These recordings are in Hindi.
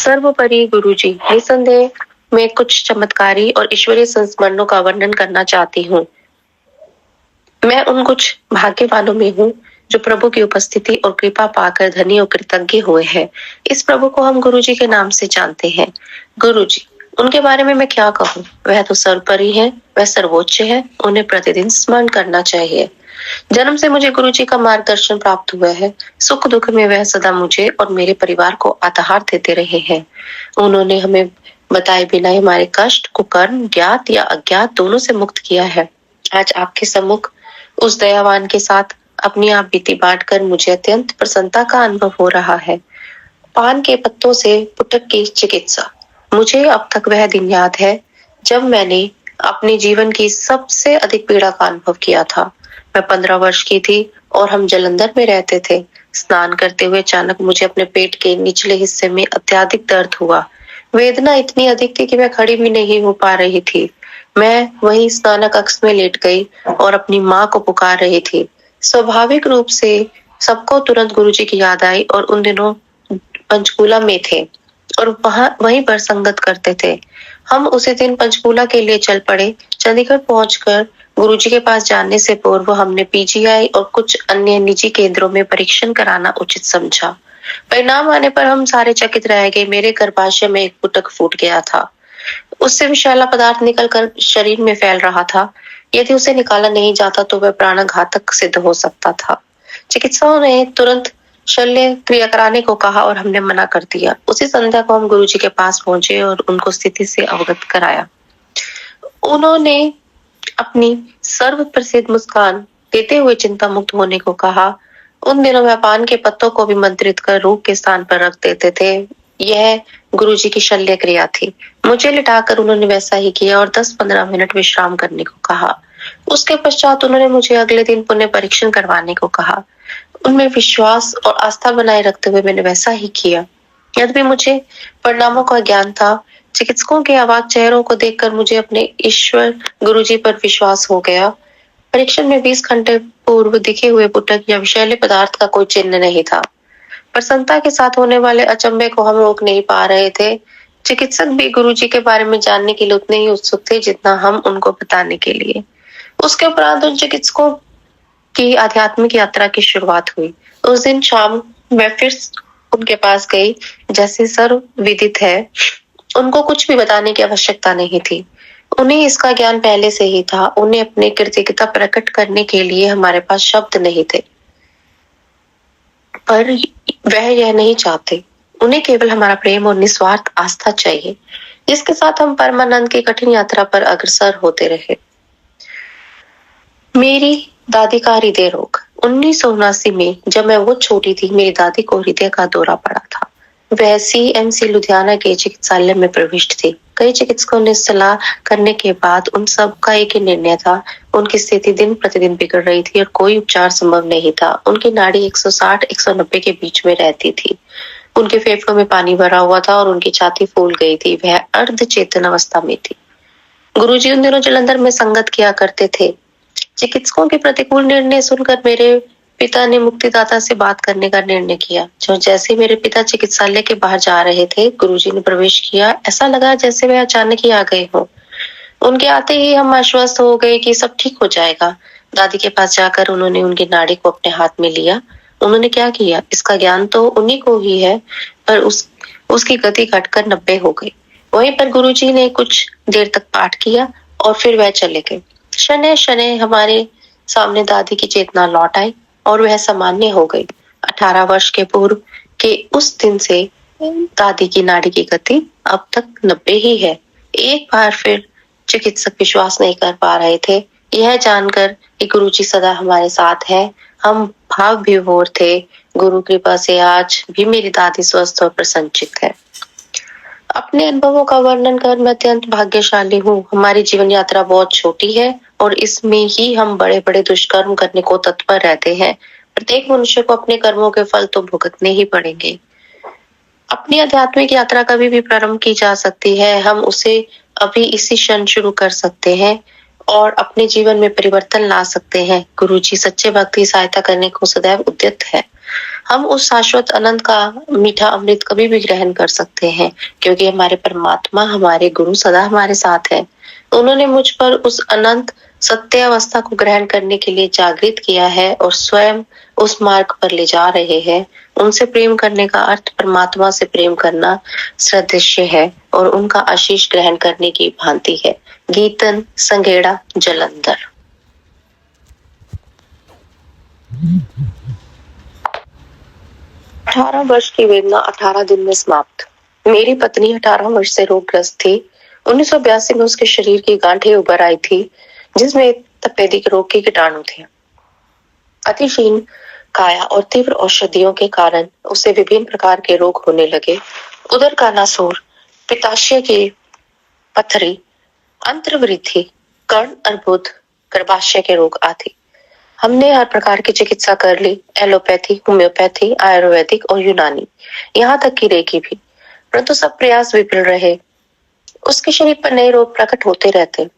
सर्वोपरि गुरुजी, निसंदेह मैं कुछ चमत्कारी और ईश्वरीय संस्मरणों का वर्णन करना चाहती हूँ। मैं उन कुछ भाग्यवानों में हूँ जो प्रभु की उपस्थिति और कृपा पाकर धनी और कृतज्ञ हुए हैं। इस प्रभु को हम गुरुजी के नाम से जानते हैं। गुरुजी, उनके बारे में मैं क्या कहूँ? वह तो सर्वोपरि है, वह सर्वोच्च है, उन्हें प्रतिदिन स्मरण करना चाहिए। जन्म से मुझे गुरुजी का मार्गदर्शन प्राप्त हुआ है। सुख दुख में वह सदा मुझे और मेरे परिवार को आधार देते रहे हैं। उन्होंने हमें बताए बिना हमारे कष्ट, कुकर्म, ज्ञात या अज्ञात दोनों से मुक्त किया है। आज आपके सम्मुख उस दयावान के साथ अपनी आप बीती बांटकर मुझे अत्यंत प्रसन्नता का अनुभव हो रहा है। पान के पत्तों से पुटक की चिकित्सा। मुझे अब तक वह दिन याद है जब मैंने अपने जीवन की सबसे अधिक पीड़ा का अनुभव किया था। मैं 15 वर्ष की थी और हम जालंधर में रहते थे। स्नान करते हुए अचानक मुझे अपने पेट के निचले हिस्से में अत्यधिक दर्द हुआ। वेदना इतनी अधिक थी कि मैं खड़ी भी नहीं हो पा रही थी। मैं वहीं स्नान कक्ष में लेट गई और अपनी माँ को पुकार रही थी। स्वाभाविक रूप से सबको तुरंत गुरुजी की याद आई और उन दिनों पंचकूला में थे और वहीं पर संगत करते थे। हम उसी दिन पंचकूला के लिए चल पड़े। चंडीगढ़ पहुंचकर गुरुजी के पास जाने से पूर्व हमने पीजीआई और कुछ अन्य निजी केंद्रों में परीक्षण कराना उचित समझा। परिणाम आने पर हम सारे चकित रह गए। मेरे गर्भाशय में एक पुटक फूट गया था। उससे विषैला पदार्थ निकलकर शरीर में फैल रहा था। यदि उसे निकाला नहीं जाता तो वह प्राणघातक सिद्ध हो सकता था। चिकित्सकों ने तुरंत शल्य क्रिया कराने को कहा और हमने मना कर दिया। उसी संध्या को हम गुरुजी के पास पहुंचे और उनको स्थिति से अवगत कराया। उन्होंने अपनी सर्व प्रसिद्ध मुस्कान देते हुए चिंता मुक्त होने को कहा। उन दिनों में पान के पत्तों को भी मंत्रित कर रूप के स्थान पर रख देते थे। यह गुरुजी की शल्य क्रिया थी। मुझे लिटाकर उन्होंने वैसा ही किया और 10-15 मिनट विश्राम करने को कहा। उसके पश्चात उन्होंने मुझे अगले दिन पुनः परीक्षण करवाने को कहा। उनमें विश्वास और आस्था बनाए रखते हुए मैंने वैसा ही किया। यद्यपि मुझे परिणामों का ज्ञान था, चिकित्सकों के अवाक चेहरों को देखकर मुझे अपने ईश्वर गुरुजी पर विश्वास हो गया। परीक्षण में 20 घंटे पूर्व दिखे हुए पुटक या विषैले पदार्थ का कोई चिन्ह नहीं था। प्रसन्नता के साथ होने वाले अचंभे को हम रोक नहीं पा रहे थे। चिकित्सक भी गुरुजी के बारे में जानने के लिए उतने ही उत्सुक थे जितना हम उनको बताने के लिए। उसके उपरांत उन चिकित्सकों की आध्यात्मिक यात्रा की शुरुआत हुई। उस दिन शाम मैं फिर उनके पास गई। जैसे सर्व विदित है, उनको कुछ भी बताने की आवश्यकता नहीं थी। उन्हें इसका ज्ञान पहले से ही था। उन्हें अपनी कृतज्ञता प्रकट करने के लिए हमारे पास शब्द नहीं थे, पर वह यह नहीं चाहते। उन्हें केवल हमारा प्रेम और निस्वार्थ आस्था चाहिए, जिसके साथ हम परमानंद की कठिन यात्रा पर अग्रसर होते रहे। मेरी दादी का हृदय रोग। 1979 में जब मैं वो छोटी थी, मेरी दादी को हृदय का दौरा पड़ा था। वह सीएमसी लुधियाना के चिकित्सालय में प्रविष्ट थी। कई चिकित्सकों ने सलाह करने के बाद उन सब का एक ही निर्णय था। उनकी स्थिति दिन प्रतिदिन बिगड़ रही थी और कोई उपचार संभव नहीं था। उनकी नाड़ी 160-190 के बीच में रहती थी। उनके फेफड़ों में पानी भरा हुआ था और उनकी छाती फूल गई थी। वह अर्ध चेतन अवस्था में थी। गुरुजी उन दिनों जालंधर में संगत किया करते थे। चिकित्सकों के प्रतिकूल निर्णय सुनकर मेरे पिता ने मुक्तिदाता से बात करने का निर्णय किया। जो जैसे मेरे पिता चिकित्सालय के बाहर जा रहे थे, गुरुजी ने प्रवेश किया। ऐसा लगा जैसे वे अचानक ही आ गए हों। उनके आते ही हम आश्वस्त हो गए कि सब ठीक हो जाएगा। दादी के पास जाकर उन्होंने उनकी नाड़ी को अपने हाथ में लिया। उन्होंने क्या किया, इसका ज्ञान तो उन्हीं को ही है, पर उसकी गति घटकर 90 हो गई। वहीं पर गुरुजी ने कुछ देर तक पाठ किया और फिर वह चले गए। शनै शनै हमारे सामने दादी की चेतना लौट आई और वह सामान्य हो गई। 18 वर्ष के पूर्व के उस दिन से दादी की नाड़ी की गति अब तक 90 ही है। एक बार फिर चिकित्सक विश्वास नहीं कर पा रहे थे, यह जानकर कि गुरुजी सदा हमारे साथ है। हम भाव विभोर थे। गुरु कृपा से आज भी मेरी दादी स्वस्थ और प्रसन्नचित्त है। अपने अनुभवों का वर्णन कर मैं अत्यंत भाग्यशाली हूँ। हमारी जीवन यात्रा बहुत छोटी है और इसमें ही हम बड़े बड़े दुष्कर्म करने को तत्पर रहते हैं। प्रत्येक मनुष्य को अपने कर्मों के फल तो भुगतने ही पड़ेंगे। अपनी आध्यात्मिक यात्रा कभी भी प्रारंभ की जा सकती है। हम उसे अभी इसी क्षण शुरू कर सकते हैं और अपने जीवन में परिवर्तन ला सकते हैं। गुरुजी सच्चे भक्त की सहायता करने को सदैव उद्यत है। हम उस शाश्वत अनंत का मीठा अमृत कभी भी ग्रहण कर सकते हैं, क्योंकि हमारे परमात्मा, हमारे गुरु सदा हमारे साथ है। उन्होंने मुझ पर उस अनंत सत्य अवस्था को ग्रहण करने के लिए जागृत किया है और स्वयं उस मार्ग पर ले जा रहे हैं। उनसे प्रेम करने का अर्थ परमात्मा से प्रेम करना सदृश्य है और उनका आशीष ग्रहण करने की भांति है। गीतन संगेड़ा जलंधर। 18 वर्ष की वेदना 18 दिन में समाप्त। मेरी पत्नी 18 वर्ष से रोगग्रस्त थी। 1982 में उसके शरीर की गांठें उभर आई थी, जिसमें तपेदिक रोग के कीटाणु थे। अतिशीन काया और तीव्र औषधियों के कारण उसे विभिन्न प्रकार के रोग होने लगे। उदर का नासूर, पित्ताशय की पथरी, अंत्रवृद्धि, कर्ण अर्बुद, गर्भाशय के रोग आदि। हमने हर प्रकार की चिकित्सा कर ली, एलोपैथी, होम्योपैथी, आयुर्वेदिक और यूनानी, यहाँ तक कि रेकी भी, परंतु सब प्रयास विफल रहे। उसके शरीर पर नए रोग प्रकट होते रहते।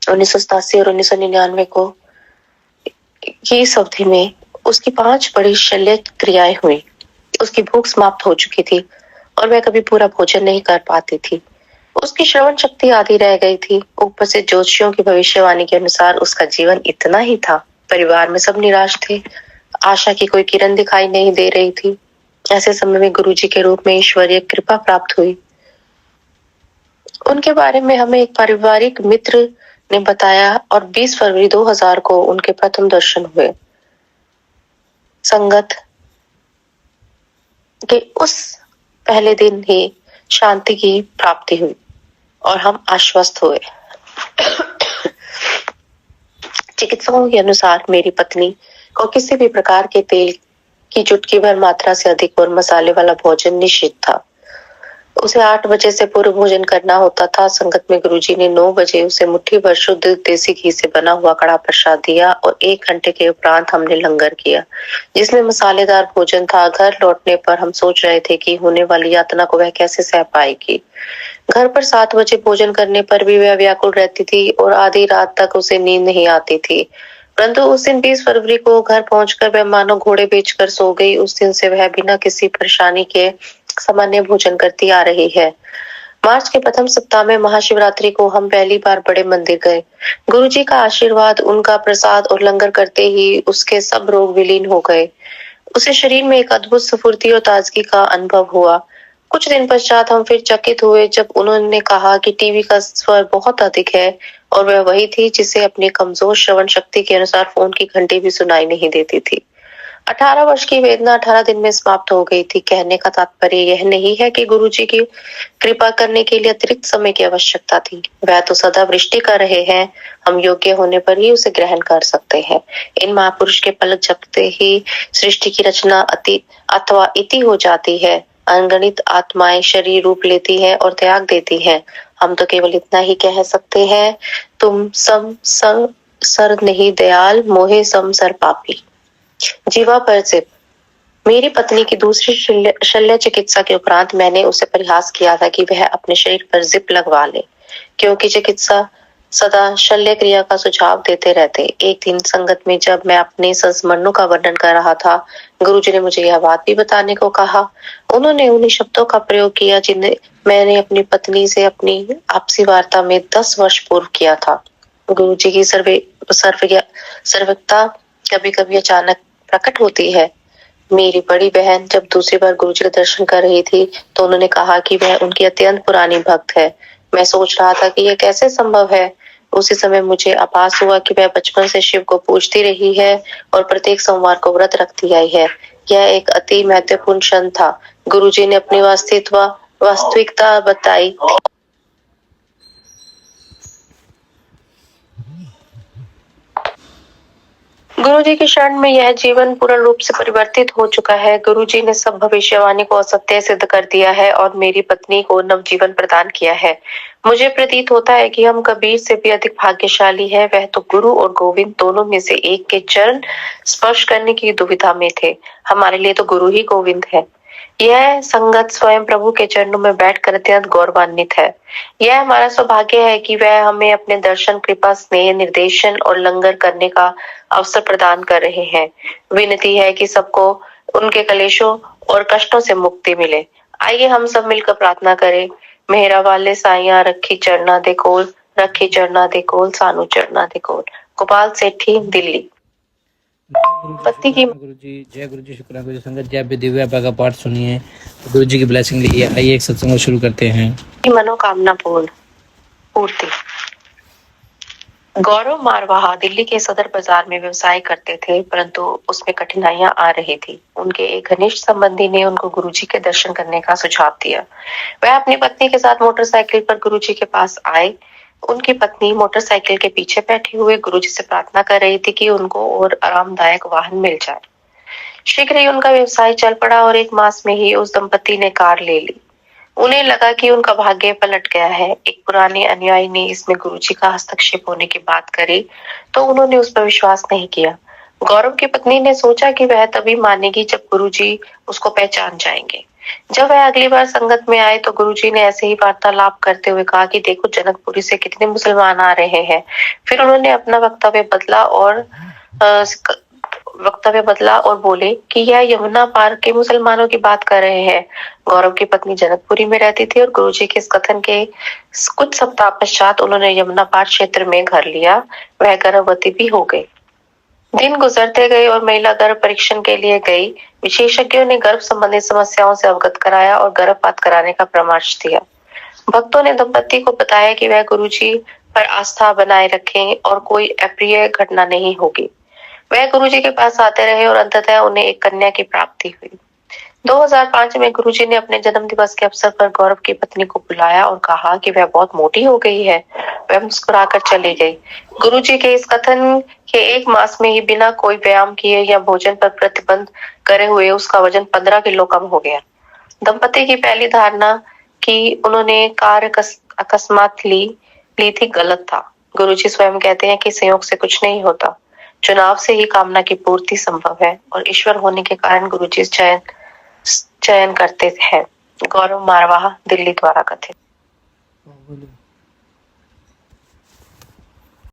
1987 और 1999 को की इस अवधि में उसकी 5 बड़ी शल्य क्रियाएं हुई। उसकी भूख समाप्त हो चुकी थी और वह कभी पूरा भोजन नहीं कर पाती थी। उसकी श्रवण शक्ति आधी रह गई थी। ऊपर से ज्योतिषियों की भविष्यवाणी के अनुसार उसका जीवन इतना ही था। परिवार में सब निराश थे। आशा की कोई किरण दिखाई नहीं दे रही थी। ऐसे समय में गुरुजी के रूप में ईश्वरीय कृपा प्राप्त हुई। उनके बारे में हमें एक पारिवारिक मित्र ने बताया और 20 फरवरी 2000 को उनके प्रथम दर्शन हुए। संगत के उस पहले दिन ही शांति की प्राप्ति हुई और हम आश्वस्त हुए। चिकित्सकों के अनुसार मेरी पत्नी को किसी भी प्रकार के तेल की चुटकी भर मात्रा से अधिक और मसाले वाला भोजन निषिद्ध था। उसे 8 बजे से पूर्व भोजन करना होता था। संगत में गुरुजी ने 9 बजे उसे मुट्ठी भर शुद्ध देसी घी से बना हुआ कड़ा प्रसाद दिया और 1 घंटे के उपरांत हमने लंगर किया, जिसमें मसालेदार भोजन था। घर लौटने पर हम सोच रहे थे कि होने वाली यातना को वह कैसे सह पाएगी। घर पर 7 बजे भोजन करने पर भी वह व्याकुल रहती थी और आधी रात तक उसे नींद नहीं आती थी। परंतु उस दिन 20 फरवरी को घर पहुंचकर वह मानो घोड़े बेचकर सो गई। उस दिन से वह बिना किसी परेशानी के सामान्य भोजन करती आ रही है। मार्च के प्रथम सप्ताह में महाशिवरात्रि को हम पहली बार बड़े मंदिर गए। गुरुजी का आशीर्वाद, उनका प्रसाद और लंगर करते ही उसके सब रोग विलीन हो गए। उसे शरीर में एक अद्भुत स्फूर्ति और ताजगी का अनुभव हुआ। कुछ दिन पश्चात हम फिर चकित हुए जब उन्होंने कहा कि टीवी का स्वर बहुत अधिक है, और वह वही थी जिसे अपनी कमजोर श्रवण शक्ति के अनुसार फोन की घंटी भी सुनाई नहीं देती थी। 18 वर्ष की वेदना 18 दिन में समाप्त हो गई थी। कहने का तात्पर्य यह नहीं है कि गुरुजी की कृपा करने के लिए अतिरिक्त समय की आवश्यकता थी। वह तो सदा वृष्टि कर रहे हैं। हम योग्य होने पर ही उसे ग्रहण कर सकते हैं। इन महापुरुष के पलक झपकते ही सृष्टि की रचना अति अथवा इति हो जाती है। अनगणित आत्माएं शरीर रूप लेती है और त्याग देती है। हम तो केवल इतना ही कह सकते हैं, तुम सम सर नहीं दयाल, मोहे सम सर पापी। जीवा पर जिप। मेरी पत्नी की दूसरी शल्य चिकित्सा के उपरांत मैंने उसे प्रयास किया था कि वह अपने शरीर पर जिप लगवा ले, क्योंकि चिकित्सा सदा शल्य क्रिया का सुझाव देते रहते। एक दिन संगत में जब मैं अपने संस्मरणों का वर्णन कर रहा था, गुरुजी ने मुझे यह बात भी बताने को कहा। उन्होंने उन्हीं शब्दों का प्रयोग किया जिन्हें मैंने अपनी पत्नी से अपनी आपसी वार्ता में 10 वर्ष पूर्व किया था। गुरुजी की सर्वज्ञता कभी कभी अचानक प्रकट होती है। मेरी बड़ी बहन जब दूसरी बार गुरुजी के दर्शन कर रही थी तो उन्होंने कहा कि वह उनकी अत्यंत पुरानी भक्त है। मैं सोच रहा था कि यह कैसे संभव है। उसी समय मुझे आभास हुआ कि वह बचपन से शिव को पूजती रही है और प्रत्येक सोमवार को व्रत रखती आई है। यह एक अति महत्वपूर्ण क्षण था। गुरुजी ने अपनी वास्तविकता बताई। गुरुजी की शरण में यह जीवन पूर्ण रूप से परिवर्तित हो चुका है। गुरुजी ने सब भविष्यवाणी को असत्य सिद्ध कर दिया है और मेरी पत्नी को नवजीवन प्रदान किया है। मुझे प्रतीत होता है कि हम कबीर से भी अधिक भाग्यशाली है। वह तो गुरु और गोविंद दोनों में से एक के चरण स्पर्श करने की दुविधा में थे। हमारे लिए तो गुरु ही गोविंद है। यह संगत स्वयं प्रभु के चरणों में बैठकर अत्यंत गौरवान्वित है। यह हमारा सौभाग्य है कि वह हमें अपने दर्शन, कृपा, स्नेह, निर्देशन और लंगर करने का अवसर प्रदान कर रहे हैं। विनती है कि सबको उनके कलेशों और कष्टों से मुक्ति मिले। आइए हम सब मिलकर प्रार्थना करें। मेहरा वाले साइया रखी चरना दे कोल, रखी चरना दे कोल, सानू चरना दे कोल। गोपाल सेठी, दिल्ली। पति की गुरु जी, जय गुरु जी, शुक्राना गुरु जी। संगत जी, आप भी दिव्य का पाठ सुनिए, गुरु जी की ब्लेसिंग लीजिए। आइए एक सत्संग शुरू करते हैं। मनोकामना पूर्ति। गौरव मारवाहा दिल्ली के सदर बाजार में व्यवसाय करते थे, परंतु उसमें कठिनाइयां आ रही थी। उनके एक घनिष्ठ संबंधी ने उनको गुरुजी के दर्शन करने का सुझाव दिया। वह अपनी पत्नी के साथ मोटरसाइकिल पर गुरुजी के पास आए। उनकी पत्नी मोटरसाइकिल के पीछे बैठी हुए गुरुजी से प्रार्थना कर रही थी कि उनको और आरामदायक वाहन मिल जाए। शीघ्र ही उनका व्यवसाय चल पड़ा और 1 मास में ही उस दंपति ने कार ले ली। उन्हें लगा कि उनका भाग्य पलट गया है। एक पुराने अनुयायी ने इसमें गुरुजी का हस्तक्षेप होने की बात करी, तो उन्होंने उस पर विश्वास नहीं किया। गौरव की पत्नी ने सोचा कि वह तभी मानेगी जब गुरुजी उसको पहचान जाएंगे। जब वह अगली बार संगत में आए तो गुरुजी ने ऐसे ही वार्तालाप करते हुए कहा कि देखो, जनकपुरी से कितने मुसलमान आ रहे हैं। फिर उन्होंने अपना वक्तव्य बदला और बोले कि यह यमुना पार के मुसलमानों की बात कर रहे हैं। गौरव की पत्नी जनकपुरी में रहती थी और गुरुजी के इस कथन के कुछ सप्ताह पश्चात उन्होंने यमुना पार क्षेत्र में घर लिया। वह गर्भवती भी हो गई। दिन गुजरते गए और महिला गर्भ परीक्षण के लिए गई। विशेषज्ञों ने गर्भ संबंधी समस्याओं से अवगत कराया और गर्भपात कराने का परामर्श दिया। भक्तों ने दंपति को बताया कि वह गुरुजी पर आस्था बनाए रखें और कोई अप्रिय घटना नहीं होगी। वह गुरुजी के पास आते रहे और अंततः उन्हें एक कन्या की प्राप्ति हुई। 2005 में गुरुजी ने अपने जन्म दिवस के अवसर पर गौरव की पत्नी को बुलाया और कहा कि वह बहुत मोटी हो गई है। वह मुस्कुराकर चली गई। गुरुजी के इस कथन के 1 मास में ही बिना कोई व्यायाम किए या भोजन पर प्रतिबंध करे हुए उसका वजन 15 किलो कम हो गया। दंपति की पहली धारणा कि उन्होंने कार्य अकस्मात ली थी गलत था। गुरुजी स्वयं कहते हैं कि संयोग से कुछ नहीं होता, चुनाव से ही कामना की पूर्ति संभव है और ईश्वर होने के कारण गुरुजी चयन करते हैं। गौरव मारवाहा, दिल्ली द्वारा कथित।